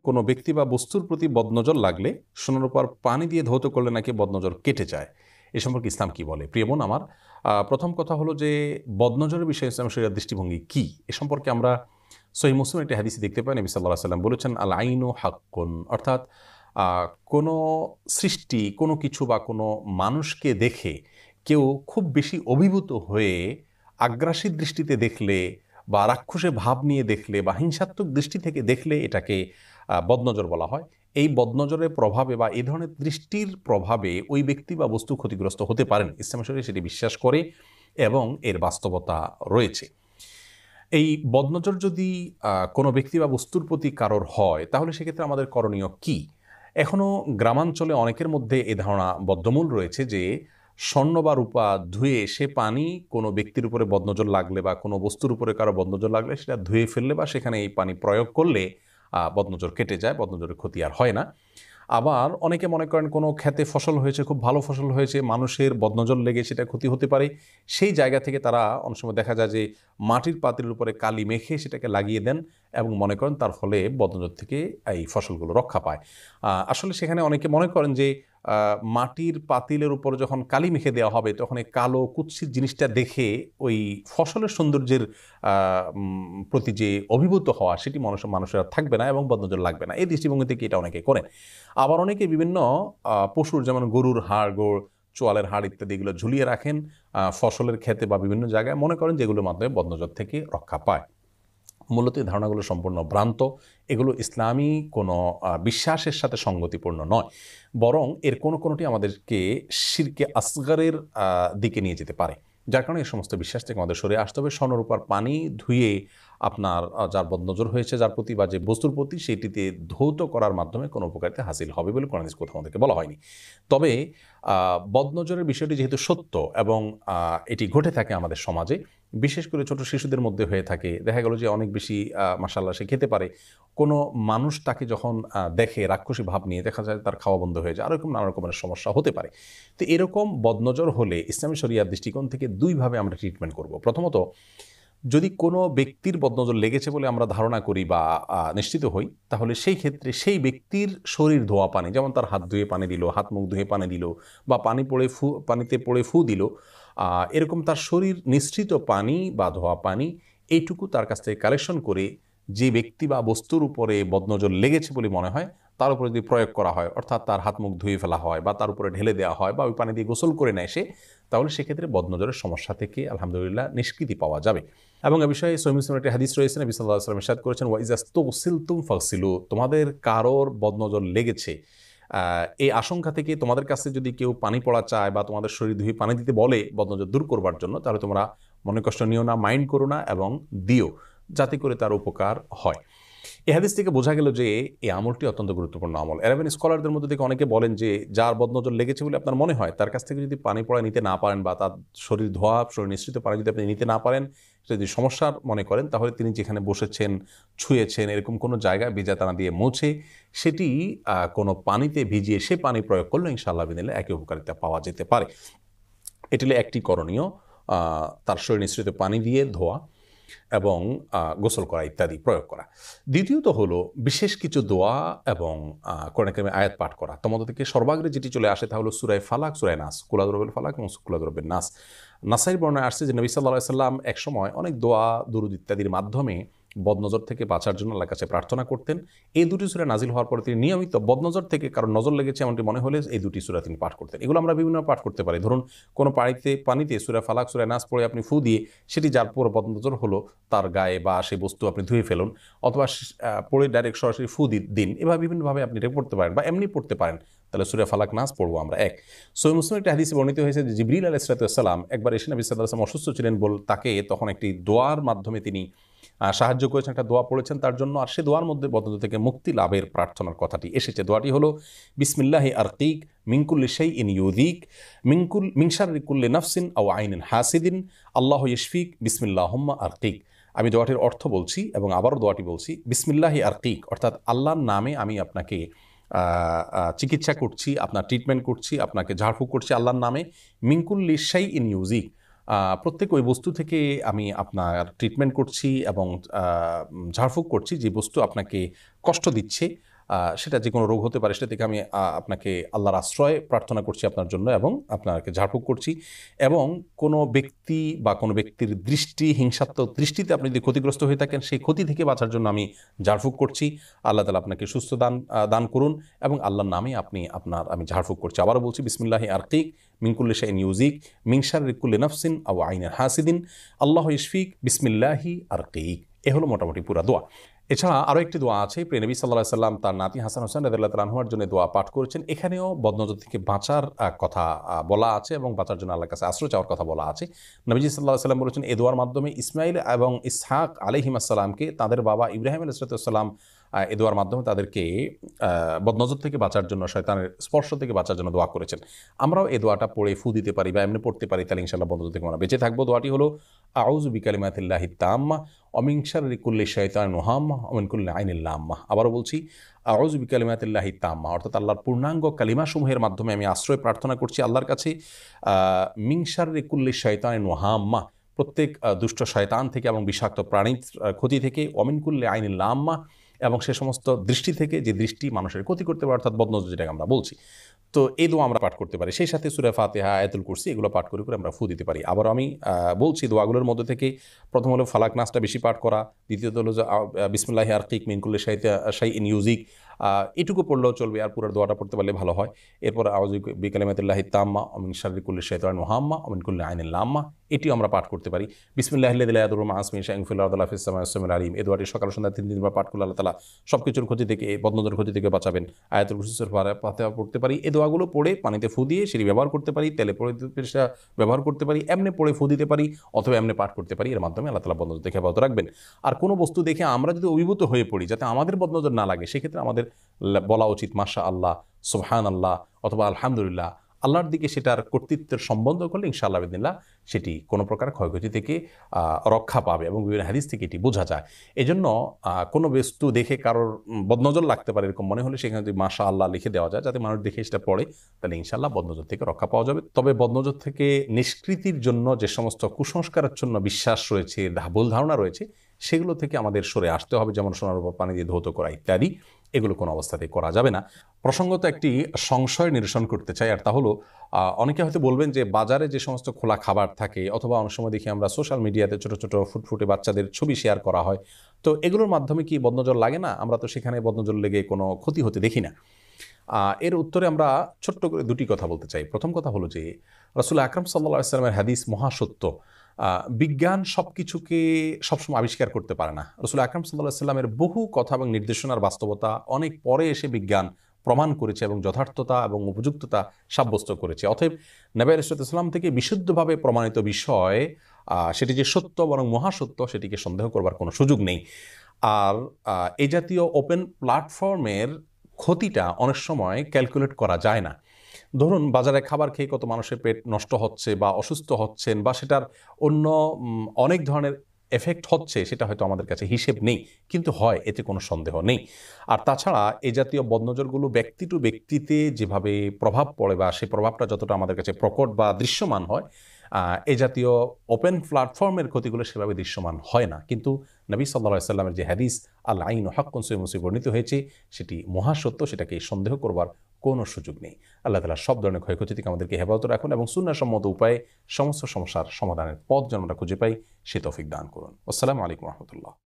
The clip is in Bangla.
কোনো ব্যক্তি বা বস্তুর প্রতি বদনজর লাগলে সোনার উপর পানি দিয়ে ধৌত করলে নাকি বদনজর কেটে যায়। এ সম্পর্কে ইসলাম কি বলে? প্রিয় বোন আমার, প্রথম কথা হলো যে বদনজরের বিষয়ে ইসলামের শরিয়ার দৃষ্টিভঙ্গি কি এ সম্পর্কে আমরা সহিহ মুসলিমের একটি হাদিসে দেখতে পাই। নবী সাল্লাল্লাহু আলাইহি ওয়াসাল্লাম বলেছেন, আল আইনু হাক্কুন, অর্থাৎ কোনো সৃষ্টি, কোনো কিছু বা কোনো মানুষকে দেখে কেউ খুব বেশি অভিভূত হয়ে আগ্রাসী দৃষ্টিতে দেখলে বা রাক্ষসে ভাব নিয়ে দেখলে বা হিংসাত্মক দৃষ্টি থেকে দেখলে এটাকে বদনজর বলা হয়। এই বদনজরের প্রভাবে বা এই ধরনের দৃষ্টির প্রভাবে ওই ব্যক্তি বা বস্তু ক্ষতিগ্রস্ত হতে পারেন। ইসলাম শরীয়ত সেটি বিশ্বাস করে এবং এর বাস্তবতা রয়েছে। এই বদনজর যদি কোনো ব্যক্তি বা বস্তুর প্রতি কারোর হয়, তাহলে সেক্ষেত্রে আমাদের করণীয় কি? এখনও গ্রামাঞ্চলে অনেকের মধ্যে এ ধারণা বদ্ধমূল রয়েছে যে স্বর্ণ বা রূপা ধুয়ে সে পানি কোনো ব্যক্তির উপরে বদনজর লাগলে বা কোনো বস্তুর উপরে কারো বদনজর লাগলে সেটা ধুয়ে ফেললে বা সেখানে এই পানি প্রয়োগ করলে বদনজর কেটে যায়, বদনজরের ক্ষতি আর হয় না। আবার অনেকে মনে করেন কোনো ক্ষেতে ফসল হয়েছে, খুব ভালো ফসল হয়েছে, মানুষের বদনজর লেগে সেটা ক্ষতি হতে পারে, সেই জায়গা থেকে তারা অনেক সময় দেখা যায় যে মাটির পাতিলের উপরে কালি মেখে সেটাকে লাগিয়ে দেন এবং মনে করেন তার ফলে বদনজর থেকে এই ফসলগুলো রক্ষা পায়। আসলে সেখানে অনেকে মনে করেন যে মাটির পাতিলের উপর যখন কালি মেখে দেওয়া হবে তখন এই কালো কুৎসিত জিনিসটা দেখে ওই ফসলের সৌন্দর্যের প্রতি যে অভিভূত হওয়া সেটি মানুষের আর থাকবে না এবং বদনজর লাগবে না। এই দৃষ্টিভঙ্গি থেকে এটা অনেকে করেন। আবার অনেকে বিভিন্ন পশুর, যেমন গরুর হাড়, চোয়ালের হাড় ইত্যাদি এগুলো ঝুলিয়ে রাখেন ফসলের ক্ষেতে বা বিভিন্ন জায়গায়, মনে করেন যেগুলোর মাধ্যমে বদনজর থেকে রক্ষা পায়। মূলত এই ধারণাগুলো সম্পূর্ণ ভ্রান্ত। এগুলো ইসলামী কোনো বিশ্বাসের সাথে সঙ্গতিপূর্ণ নয়, বরং এর কোনোটি আমাদেরকে শিরকে আসগারের দিকে নিয়ে যেতে পারে। যার কারণে এই সমস্ত বিশ্বাস থেকে আমাদের সরে আসতে হবে। স্বর্ণরূপার পানি ধুয়ে আপনার যার বদনজর হয়েছে, যার প্রতি বা যে বস্তুর প্রতি, সেটিতে ধৌত করার মাধ্যমে কোনো উপকারিতা হাসিল হবে বলে কোরআন হাদিস কোথাও আমাদেরকে বলা হয়নি। তবে বদনজরের বিষয়টি যেহেতু সত্য এবং এটি ঘটে থাকে আমাদের সমাজে, বিশেষ করে ছোট শিশুদের মধ্যে হয়ে থাকে, দেখা গেল যে অনেক বেশি মাশাআল্লাহ সে খেতে পারে, কোনো মানুষ তাকে যখন দেখে রাক্ষসী ভাব নিয়ে, দেখা যায় তার খাওয়া বন্ধ হয়ে যায়, আর এরকম নানা রকমের সমস্যা হতে পারে। তো এরকম বদনজর হলে ইসলামী শরিয়ার দৃষ্টিকোণ থেকে দুইভাবে আমরা ট্রিটমেন্ট করব। প্রথমত, যদি কোনো ব্যক্তির বদনজর লেগেছে বলে আমরা ধারণা করি বা নিশ্চিত হই, তাহলে সেই ক্ষেত্রে সেই ব্যক্তির শরীর ধোয়া পানি, যেমন তার হাত ধুয়ে পানি দিল, হাত মুখ ধুয়ে পানি দিল, বা পানিতে পড়ে ফু দিল, এরকম তার শরীর নিঃসৃত পানি বা ধোয়া পানি, এইটুকু তার কাছ থেকে কালেকশন করে যে ব্যক্তি বা বস্তুর উপরে বদনজর লেগেছে বলে মনে হয় তার উপরে যদি প্রয়োগ করা হয়, অর্থাৎ তার হাত মুখ ধুয়ে ফেলা হয় বা তার উপরে ঢেলে দেওয়া হয় বা ওই পানি দিয়ে গোসল করে নেয় সে, তাহলে সেক্ষেত্রে বদনজরের সমস্যা থেকে আলহামদুলিল্লাহ নিষ্কৃতি পাওয়া যাবে। এবং এ বিষয়ে সহিহ মুসলিমের একটি হাদিস রয়েছে, নবী সাল্লাল্লাহু আলাইহি ওয়াসাল্লাম ইরশাদ করেছেন, ওয়া ইযা ইসতুগসিলতুম ফাগসিলু, তোমাদের কারোর বদনজর লেগেছে, এই আশঙ্কা থেকে তোমাদের কাছে যদি কেউ পানি পড়া চায় বা তোমাদের শরীর ধুয়ে পানি দিতে বলে বদনজর দূর করবার জন্য, তাহলে তোমরা মনে কষ্ট নিও না, মাইন্ড করো না এবং দিও, যাতে করে তার উপকার হয়। এই হাদিস থেকে বোঝা গেল যে এই আমলটি অত্যন্ত গুরুত্বপূর্ণ আমল। অ্যারাবিয়ান স্কলারদের মধ্যে থেকে অনেকে বলেন যে যার বদনজর লেগেছে বলে আপনার মনে হয়, তার কাছ থেকে যদি পানি পড়া নিতে না পারেন বা তার শরীর ধোয়া, শরীর নিঃসৃত পানি যদি আপনি নিতে না পারেন, যদি সমস্যার মনে করেন, তাহলে তিনি যেখানে বসেছেন, ছুঁয়েছেন, এরকম কোনো জায়গায় ভিজা টানা দিয়ে মুছে সেটি কোনো পানিতে ভিজিয়ে সে পানি প্রয়োগ করলে ইনশাআল্লাহ বিদিনিল্লাহ একই উপকারিতা পাওয়া যেতে পারে। এটি হলো একটি করণীয়, তার শরীর নিঃসৃত পানি দিয়ে ধোয়া এবং গোসল করা ইত্যাদি প্রয়োগ করা। দ্বিতীয়ত হলো বিশেষ কিছু দোয়া এবং কোরআন কারিমের আয়াত পাঠ করা। তোমাদের থেকে সর্বাগ্রে যেটি চলে আসে তা হলো সূরা ফালাক, সূরা নাস, কুল আউযু বিরব্বিল ফালাক এবং কুল আউযু বিরব্বিন নাস। নাসাইর বর্ণনায় আসছে যে নবী সাল্লাল্লাহু আলাইহি সাল্লাম একসময় অনেক দোয়া, দুরূদ ইত্যাদির মাধ্যমে বদনজর থেকে বাঁচার জন্য আল্লাহর কাছে প্রার্থনা করতেন। এই দুটি সূরা নাজিল হওয়ার পরে তিনি নিয়মিত বদনজর থেকে কারণ নজর লেগেছে এমনটি মনে হলে এই দুটি সূরা তিনি পাঠ করতেন। এগুলো আমরা বিভিন্ন পাঠ করতে পারি। ধরুন, কোনো পানিতে সূরা ফালাক, সূরা নাস পড়ে আপনি ফু দিয়ে সেটি যার পুরো বদনজর হলো তার গায়ে বা সেই বস্তু আপনি ধুয়ে ফেলুন, অথবা পড়ে ডাইরেক্ট সরাসরি ফু দিন। এভাবে বিভিন্নভাবে আপনি এটা পড়তে পারেন বা এমনি পড়তে পারেন। তাহলে সূরা ফালাক, নাস পড়বো আমরা এক। সহিহ মুসলিম একটা হাদিসে বর্ণিত হয়েছে যে জিবরিল আলাইহিস সালাম একবার এসে নবী সাল্লাল্লাহু আলাইহি ওয়াসাল্লাম অসুস্থ ছিলেন তাকে তখন একটি দোয়ার মাধ্যমে তিনি সাহায্য করেছেন, একটা দোয়া পড়েছেন তার জন্য, আর সে দোয়ার মধ্যে বদনজর থেকে মুক্তি লাভের প্রার্থনার কথাটি এসেছে। দোয়াটি হলো বিসমিল্লাহি আরকিক মিন কুল্লি শাইইন ইউযিক মিন শাররি কুল্লি নাফসিন আও আইনিন হাসিদিন আল্লাহু ইয়াশফিক বিসমিল্লাহুম্মা আরকিক। আমি দোয়াটির অর্থ বলছি এবং আবারও দোয়াটি বলছি, বিসমিল্লাহি আরকিক, অর্থাৎ আল্লাহর নামে আমি আপনাকে চিকিৎসা করছি, আপনার ট্রিটমেন্ট করছি, আপনাকে ঝাড়ফুঁক করছি আল্লাহর নামে। মিন কুল্লি শাইইন ইউযিক, প্রত্যেক ওই বস্তু থেকে আমি আপনার ট্রিটমেন্ট করছি এবং ঝাড়ফুঁক করছি যে বস্তু আপনাকে কষ্ট দিচ্ছে, সেটা যে কোনো রোগ হতে পারে, সেটা থেকে আমি আপনাকে আল্লাহর আশ্রয় প্রার্থনা করছি আপনার জন্য এবং আপনাকে ঝাড়ফুঁক করছি। এবং কোনো ব্যক্তি বা কোনো ব্যক্তির দৃষ্টি, হিংসাত্মক দৃষ্টিতে আপনি যদি ক্ষতিগ্রস্ত হয়ে থাকেন, সেই ক্ষতি থেকে বাঁচার জন্য আমি ঝাড়ফুঁক করছি। আল্লাহ তাআলা আপনাকে সুস্থ দান করুন এবং আল্লাহর নামে আমি ঝাড়ফুঁক করছি। আবারও বলছি, বিসমিল্লাহি আরকিক মিন কুল্লি শাইইন ইউযিক মিন শাররি কুল্লি নাফসিন আও আইনিন হাসিদিন আল্লাহু ইশফিক বিসমিল্লাহি আরকিক। এ হলো মোটামুটি পুরা দোয়া। এছাড়া আরও একটি দোয়া আছে, প্রিয় নবী সাল্লাল্লাহু আলাইহি সাল্লাম তার নাতি হাসান হোসেন রাদিয়াল্লাহু তাআলা আনহুর জন্য দোয়া পাঠ করেছেন। এখানেও বদনজর থেকে বাঁচার কথা বলা আছে এবং বাঁচার জন্য আল্লাহর কাছে আশ্রয় চাওয়ার কথা বলা আছে। নবীজি সাল্লাল্লাহু আলাইহি সাল্লাম বলেছেন, এই দোয়ার মাধ্যমে ইসমাইল এবং ইসহাক আলাইহিস সালামকে তাদের বাবা ইব্রাহিম আলাইহিস সালাম এ দোয়ার মাধ্যমে তাদেরকে বদনজর থেকে বাঁচার জন্য, শয়তানের স্পর্শ থেকে বাঁচার জন্য দোয়া করেছেন। আমরাও এই দোয়াটা পড়ে ফু দিতে পারি বা এমনি পড়তে পারি, তাহলে ইনশাআল্লাহ বদনজর থেকে আমরা বেঁচে থাকবো। দোয়াটি হলো আউযু বিকালিমাতিল্লাহি তাম্মা ওয়া মিন শাররি কুল্লি শাইতানিন ওয়াহাম্মা ওয়া মিন কুল্লি আইনিন লাম্মা। আবারও বলছি, আউযু বিকালিমাতিল্লাহি তাম্মা, অর্থাৎ আল্লাহর পূর্ণাঙ্গ কালিমাসমূহের মাধ্যমে আমি আশ্রয় প্রার্থনা করছি আল্লাহর কাছে মিন শাররি কুল্লি শাইতানিন ওয়াহাম্মা, প্রত্যেক দুষ্ট শয়তান থেকে এবং বিষাক্ত প্রাণীর ক্ষতি থেকে, ওয়া মিন কুল্লি আইনিন লাম্মা, এবং সে সমস্ত দৃষ্টি থেকে যে দৃষ্টি মানুষের ক্ষতি করতে পারে, অর্থাৎ বদনজর যেটাকে আমরা বলছি। তো এই দোয়া আমরা পাঠ করতে পারি, সেই সাথে সূরা ফাতিহা, আয়াতুল কুরসি এগুলো পাঠ করে আমরা ফু দিতে পারি। আবার আমি বলছি দোয়াগুলোর মধ্যে থেকে প্রথম হলো ফালাক নাসটা বেশি পাঠ করা, দ্বিতীয়ত হলো যে বিসমিল্লাহি আরকিক মিন কুল্লি শাইইন ইউযিক, এটুকু পড়লেও চলবে, আর পুরো দোয়াটা পড়তে পারলে ভালো হয়। এরপর আউযু বিকালিমাতিল্লাহি তাম্মা ওয়া মিন শাররি কুল্লি শাইতানিন ওয়াহাম্মা ওয়া মিন কুল্লি আইনিন লাম্মা, এটিও আমরা পাঠ করতে পারি। বিসমিল্লাহিল্লাযী লা ইয়াদুররু মা'a ইসমিহি শাইউন ফিল আরদি ওয়া ফিস সামা'i ওয়াস-সামিউল আলিম, এই দোয়াটি সকাল সন্ধ্যা 3 বার পাঠ করলে আল্লাহ তাআলা সবকিছুর ক্ষতি থেকে, বদনজরের ক্ষতি থেকে বাঁচাবেন। আয়াতুল কুরসি, সূরা ফাতিহা পড়তে পারি। এই দোয়াগুলো পড়ে পানিতে ফু দিয়ে সেটি ব্যবহার করতে পারি, তেলে পড়ে ব্যবহার করতে পারি, এমনি পড়ে ফু দিতে পারি, অথবা এমনি পাঠ করতে পারি। এর মাধ্যমে আল্লাহ তাআলা বদনজর থেকে হেফাজত রাখবেন। আর কোনো বস্তু দেখে আমরা যদি অভিভূত হয়ে পড়ি যাতে আমাদের বদনজর না লাগে, সেক্ষেত্রে আমাদের বলা উচিত মাশা আল্লাহ, সুবহানাল্লাহ, অথবা আলহামদুলিল্লাহ। আল্লাহর দিকে সেটার কর্তৃত্বের সম্বন্ধ করলে ইনশাআল্লাহ বিদিনিল্লাহ সেটি কোনো প্রকার ক্ষয়ক্ষতি থেকে রক্ষা পাবে, এবং বিভিন্ন হাদিস থেকে এটি বোঝা যায়। এজন্য কোনো বস্তু দেখে কারোর বদনজর লাগতে পারে এরকম মনে হলে সেখানে যদি মাশা আল্লাহ লিখে দেওয়া যায়, যাতে মানুষ দেখে সেটা পড়ে, তাহলে ইনশাআল্লাহ বদনজর থেকে রক্ষা পাওয়া যাবে। তবে বদনজর থেকে নিষ্কৃতির জন্য যে সমস্ত কুসংস্কারের জন্য বিশ্বাস রয়েছে, ভুল ধারণা রয়েছে, সেগুলো থেকে আমাদের সরে আসতে হবে, যেমন সোনার উপর পানি দিয়ে ধৌত করা ইত্যাদি, এগুলো কোনো অবস্থাতেই করা যাবে না। প্রসঙ্গত একটি সংশয় নিরসন করতে চাই, আর তা হলো অনেকে হয়তো বলবেন যে বাজারে যে সমস্ত খোলা খাবার থাকে, অথবা অনেক সময় দেখি আমরা সোশ্যাল মিডিয়াতে ছোট ছোট ফুটফুটে বাচ্চাদের ছবি শেয়ার করা হয়, তো এগুলোর মাধ্যমে কি বদনজর লাগে না? আমরা তো সেখানে বদনজর লেগে কোনো ক্ষতি হতে দেখি না। এর উত্তরে আমরা ছোট্ট করে দুটি কথা বলতে চাই। প্রথম কথা হলো যে রাসূল আকরাম সাল্লাল্লাহু আলাইহি ওয়াসাল্লামের হাদিস মহাসত্য। বিজ্ঞান সব কিছুকে সবসময় আবিষ্কার করতে পারে না। রাসূল আকরাম সাল্লাল্লাহু আলাইহি ওয়াসাল্লামের বহু কথা এবং নির্দেশনার বাস্তবতা অনেক পরে এসে বিজ্ঞান প্রমাণ করেছে এবং যথার্থতা এবং উপযুক্ততা সাব্যস্ত করেছে। অতএব নবী আলাইহিস সালাম থেকে বিশুদ্ধভাবে প্রমাণিত বিষয়, সেটি যে সত্য বরং মহাসত্য, সেটিকে সন্দেহ করবার কোনো সুযোগ নেই। আর এই জাতীয় ওপেন প্ল্যাটফর্মের ক্ষতিটা অনেক সময় ক্যালকুলেট করা যায় না। ধরুন বাজারে খাবার খেয়ে কত মানুষের পেট নষ্ট হচ্ছে বা অসুস্থ হচ্ছেন, বা সেটার অন্য অনেক ধরনের এফেক্ট হচ্ছে, সেটা হয়তো আমাদের কাছে হিসেব নেই, কিন্তু হয়, এতে কোনো সন্দেহ নেই। আর তাছাড়া এই জাতীয় বদনজরগুলো ব্যক্তি টু ব্যক্তিতে যেভাবে প্রভাব পড়ে, বা সেই প্রভাবটা যতটা আমাদের কাছে প্রকট বা দৃশ্যমান হয়, এই জাতীয় ওপেন প্ল্যাটফর্মের ক্ষতিগুলো সেভাবে দৃশ্যমান হয় না। কিন্তু নবী সাল্লাল্লাহু আলাইহি ওয়াসাল্লামের যে হাদিস আল আইনু হাক্কুন সহিহ মুসলিমে বর্ণিত হয়েছে, সেটি মহাসত্য, সেটাকে সন্দেহ করবার কোনো সুযোগ নেই। আল্লাহ তাআলা সব ধরনের ক্ষয়ক্ষতি থেকে আমাদেরকে হেফাজত রাখুন, এবং সুন্নাহসম্মত উপায়ে সমস্ত সমস্যার সমাধানের পথ যেন আমরা খুঁজে পাই, সে তৌফিক দান করুন। আসসালামু আলাইকুম ওয়া রাহমাতুল্লাহ।